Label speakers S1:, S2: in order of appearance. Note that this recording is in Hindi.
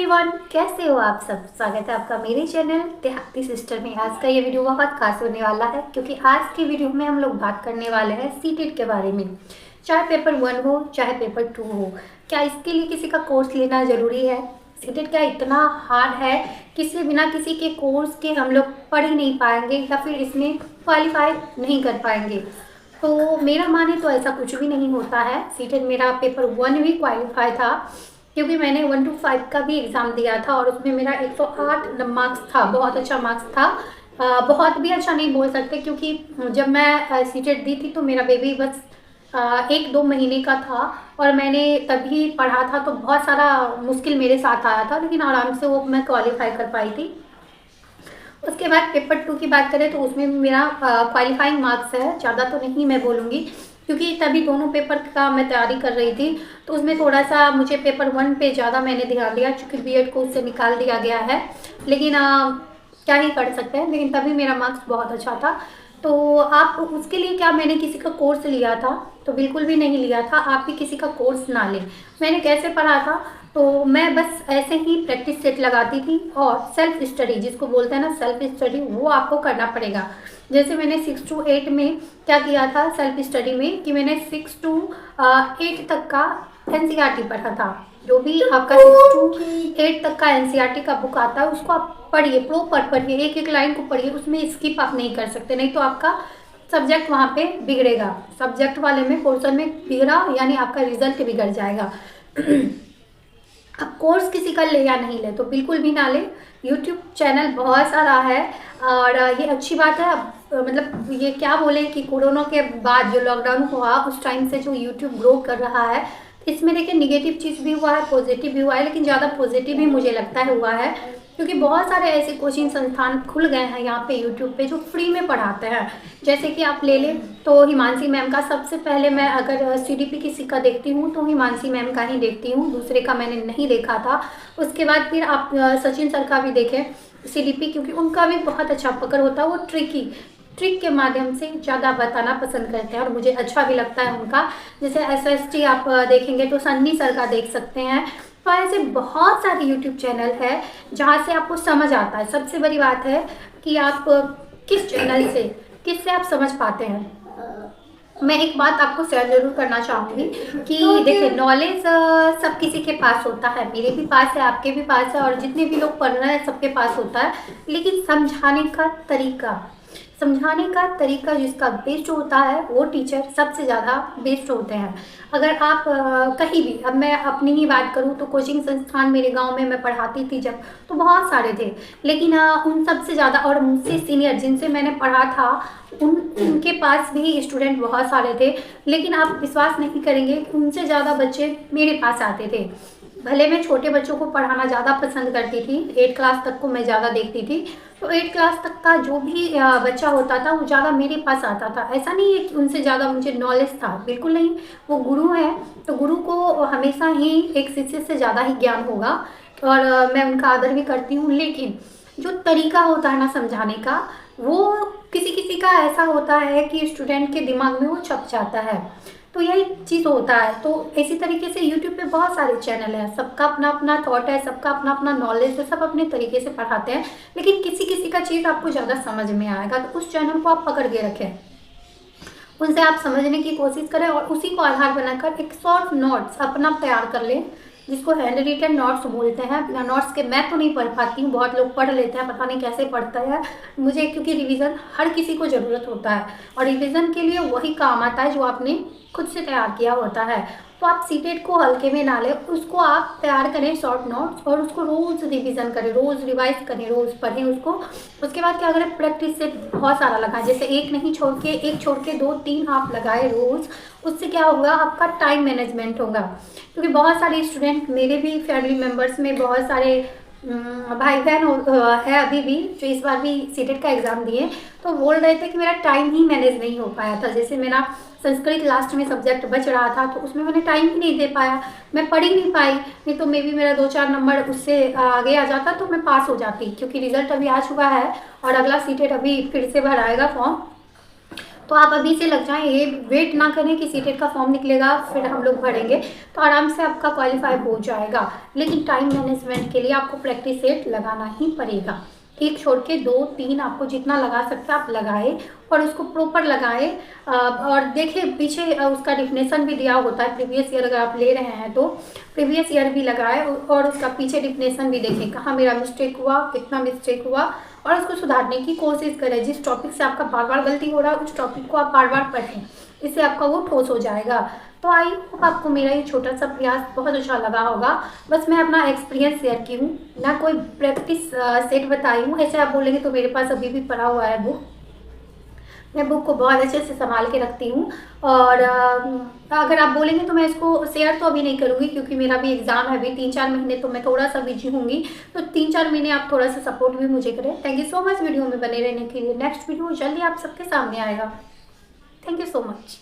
S1: एवरीवन, कैसे हो आप सब। स्वागत है आपका मेरे चैनल देहाती सिस्टर में। आज का ये वीडियो बहुत खास होने वाला है क्योंकि आज की वीडियो में हम लोग बात करने वाले हैं सीटेट के बारे में। चाहे पेपर 1 हो चाहे पेपर 2 हो, क्या इसके लिए किसी का कोर्स लेना ज़रूरी है? सीटेट क्या इतना हार्ड है कि इससे बिना किसी के कोर्स के हम लोग पढ़ ही नहीं पाएंगे या फिर इसमें क्वालिफाई नहीं कर पाएंगे? तो मेरा माने तो ऐसा कुछ भी नहीं होता है। सीटेट मेरा पेपर 1 भी क्वालिफाई था क्योंकि मैंने 1 to 5 का भी एग्ज़ाम दिया था और उसमें मेरा 108 मार्क्स था। बहुत अच्छा मार्क्स था। बहुत भी अच्छा नहीं बोल सकते क्योंकि जब मैं सीटेट दी थी तो मेरा बेबी बस 1-2 महीने का था और मैंने तभी पढ़ा था, तो बहुत सारा मुश्किल मेरे साथ आया था, लेकिन आराम से वो मैं क्वालिफाई कर पाई थी। उसके बाद पेपर 2 की बात करें तो उसमें मेरा क्वालिफाइंग मार्क्स है, ज़्यादा तो नहीं मैं बोलूँगी क्योंकि तभी दोनों पेपर का मैं तैयारी कर रही थी, तो उसमें थोड़ा सा मुझे पेपर 1 पे ज़्यादा मैंने ध्यान दिया क्योंकि बीएड को उससे निकाल दिया गया है। लेकिन क्या ही कर सकते हैं, लेकिन तभी मेरा मार्क्स बहुत अच्छा था। तो आप उसके लिए क्या मैंने किसी का कोर्स लिया था? तो बिल्कुल भी नहीं लिया था। आप भी किसी का कोर्स ना लें। मैंने कैसे पढ़ा था, तो मैं बस ऐसे ही प्रैक्टिस सेट लगाती थी और सेल्फ स्टडी जिसको बोलते हैं ना, सेल्फ स्टडी, वो आपको करना पड़ेगा। जैसे मैंने 6 to 8 में क्या किया था सेल्फ स्टडी में कि मैंने 6 to 8 तक का एनसीईआरटी पढ़ा था। जो भी आपका 6 to 8 तक का एनसीईआरटी का बुक आता है उसको आप पढ़िए, प्रॉपर पढ़िए, एक एक लाइन को पढ़िए, उसमें स्किप आप नहीं कर सकते, नहीं तो आपका सब्जेक्ट वहाँ पे बिगड़ेगा। सब्जेक्ट वाले में पोर्शन में बिगड़ा यानी आपका रिजल्ट बिगड़ जाएगा। अब कोर्स किसी का ले या नहीं ले तो बिल्कुल भी ना ले। यूट्यूब चैनल बहुत सारा है और ये अच्छी बात है। अब मतलब ये क्या बोले कि कोरोना के बाद जो लॉकडाउन हुआ उस टाइम से जो यूट्यूब ग्रो कर रहा है, इसमें देखिए निगेटिव चीज़ भी हुआ है, पॉजिटिव भी हुआ है, लेकिन ज़्यादा पॉजिटिव ही मुझे लगता है हुआ है क्योंकि बहुत सारे ऐसे कोचिंग संस्थान खुल गए हैं यहाँ पे यूट्यूब पे जो फ्री में पढ़ाते हैं। जैसे कि आप ले लें तो हिमांशी मैम का, सबसे पहले मैं अगर सीडीपी किसी का देखती हूँ तो हिमांशी मैम का ही देखती हूँ, दूसरे का मैंने नहीं देखा था। उसके बाद फिर आप सचिन सर का भी देखें सीडीपी, क्योंकि उनका भी बहुत अच्छा पकड़ होता है। वो ट्रिक के माध्यम से ज़्यादा बताना पसंद करते हैं और मुझे अच्छा भी लगता है उनका। जैसे एसएसटी आप देखेंगे तो सन्नी सर का देख सकते हैं। तो ऐसे बहुत सारे यूट्यूब चैनल है जहाँ से आपको समझ आता है। सबसे बड़ी बात है कि आप किस चैनल से किससे आप समझ पाते हैं। मैं एक बात आपको शेयर जरूर करना चाहूँगी कि देखिए नॉलेज सब किसी के पास होता है, मेरे भी पास है, आपके भी पास है और जितने भी लोग पढ़ रहे हैं सबके पास होता है, लेकिन समझाने का तरीका जिसका बेस्ट होता है वो टीचर सबसे ज़्यादा बेस्ट होते हैं। अगर आप कहीं भी, अब मैं अपनी ही बात करूँ तो कोचिंग संस्थान मेरे गांव में मैं पढ़ाती थी जब, तो बहुत सारे थे, लेकिन उन सबसे ज़्यादा और मुझसे सीनियर जिनसे मैंने पढ़ा था उनके पास भी स्टूडेंट बहुत सारे थे, लेकिन आप विश्वास नहीं करेंगे कि उनसे ज़्यादा बच्चे मेरे पास आते थे। भले मैं छोटे बच्चों को पढ़ाना ज़्यादा पसंद करती थी, 8 क्लास तक को मैं ज़्यादा देखती थी, तो 8 क्लास तक का जो भी बच्चा होता था वो ज़्यादा मेरे पास आता था। ऐसा नहीं है कि उनसे ज़्यादा मुझे नॉलेज था, बिल्कुल नहीं। वो गुरु है तो गुरु को हमेशा ही एक शिष्य से ज़्यादा ही ज्ञान होगा और मैं उनका आदर भी करती हूँ, लेकिन जो तरीका होता है ना समझाने का, वो किसी किसी का ऐसा होता है कि स्टूडेंट के दिमाग में वो छप जाता है, तो यही चीज़ होता है। तो इसी तरीके से यूट्यूब पे बहुत सारे चैनल हैं, सबका अपना अपना थॉट है, सबका अपना अपना नॉलेज है, सब अपने तरीके से पढ़ाते हैं, लेकिन किसी किसी का चीज़ आपको ज़्यादा समझ में आएगा तो उस चैनल को आप पकड़ के रखें, उनसे आप समझने की कोशिश करें और उसी को आधार बनाकर एक शॉर्ट नोट्स अपना तैयार कर लें, जिसको हैंड रिटन नोट्स बोलते हैं। बिना नोट्स के मैं तो नहीं पढ़ पाती हूँ, बहुत लोग पढ़ लेते हैं, पता नहीं कैसे पढ़ता है मुझे, क्योंकि रिवीजन हर किसी को ज़रूरत होता है और रिवीजन के लिए वही काम आता है जो आपने खुद से तैयार किया होता है। तो आप सीटेट को हल्के में ना लें, उसको आप तैयार करें शॉर्ट नोट्स और उसको रोज़ रिवीजन करें, रोज़ रिवाइज करें, रोज़ पढ़ें उसको। उसके बाद क्या करें, प्रैक्टिस से बहुत सारा लगाएं, जैसे एक छोड़ के 2-3 आप लगाए रोज़। उससे क्या होगा, आपका टाइम मैनेजमेंट होगा, क्योंकि बहुत सारे स्टूडेंट, मेरे भी फैमिली मेम्बर्स में बहुत सारे भाई बहन है अभी भी जो इस बार भी सीटेट का एग्ज़ाम दिए, तो बोल रहे थे कि मेरा टाइम ही मैनेज नहीं हो पाया था। जैसे मेरा संस्कृत लास्ट में सब्जेक्ट बच रहा था तो उसमें मैंने टाइम ही नहीं दे पाया, मैं पढ़ ही नहीं पाई, नहीं तो मे बी मेरा 2-4 नंबर उससे आगे आ जाता तो मैं पास हो जाती, क्योंकि रिजल्ट अभी आ चुका है और अगला सीटेट अभी फिर से भराएगा फॉर्म। तो आप अभी से लग जाएं, ये वेट ना करें कि सीटेट का फॉर्म निकलेगा फिर हम लोग भरेंगे, तो आराम से आपका क्वालिफाई हो जाएगा। लेकिन टाइम मैनेजमेंट के लिए आपको प्रैक्टिस सेट लगाना ही पड़ेगा। एक छोड़ के 2-3 आपको जितना लगा सकते हैं आप लगाए और उसको प्रॉपर लगाए। और देखिए पीछे उसका डिफिनेशन भी दिया होता है, प्रीवियस ईयर अगर आप ले रहे हैं तो प्रीवियस ईयर भी लगाए और उसका पीछे डिफिनेशन भी देखें, कहाँ मेरा मिस्टेक हुआ, कितना मिस्टेक हुआ, और उसको सुधारने की कोशिश करें। जिस टॉपिक से आपका बार बार गलती हो रहा है उस टॉपिक को आप बार बार पढ़ें, इससे आपका वो ठोस हो जाएगा। तो आई होप आपको मेरा ये छोटा सा प्रयास बहुत अच्छा लगा होगा। बस मैं अपना एक्सपीरियंस शेयर की हूँ, ना कोई प्रैक्टिस सेट बताई हूँ। ऐसे आप बोलेंगे तो मेरे पास अभी भी पड़ा हुआ है बुक, मैं बुक को बहुत अच्छे से संभाल के रखती हूँ। और अगर आप बोलेंगे तो मैं इसको शेयर तो अभी नहीं करूँगी, क्योंकि मेरा भी एग्ज़ाम है अभी 3-4 महीने, तो मैं थोड़ा सा बिजी होंगी। तो 3-4 महीने आप थोड़ा सा सपोर्ट भी मुझे करें। Thank you so much video में बने रहने के लिए। नेक्स्ट वीडियो जल्दी आप सबके सामने आएगा। Thank you so much.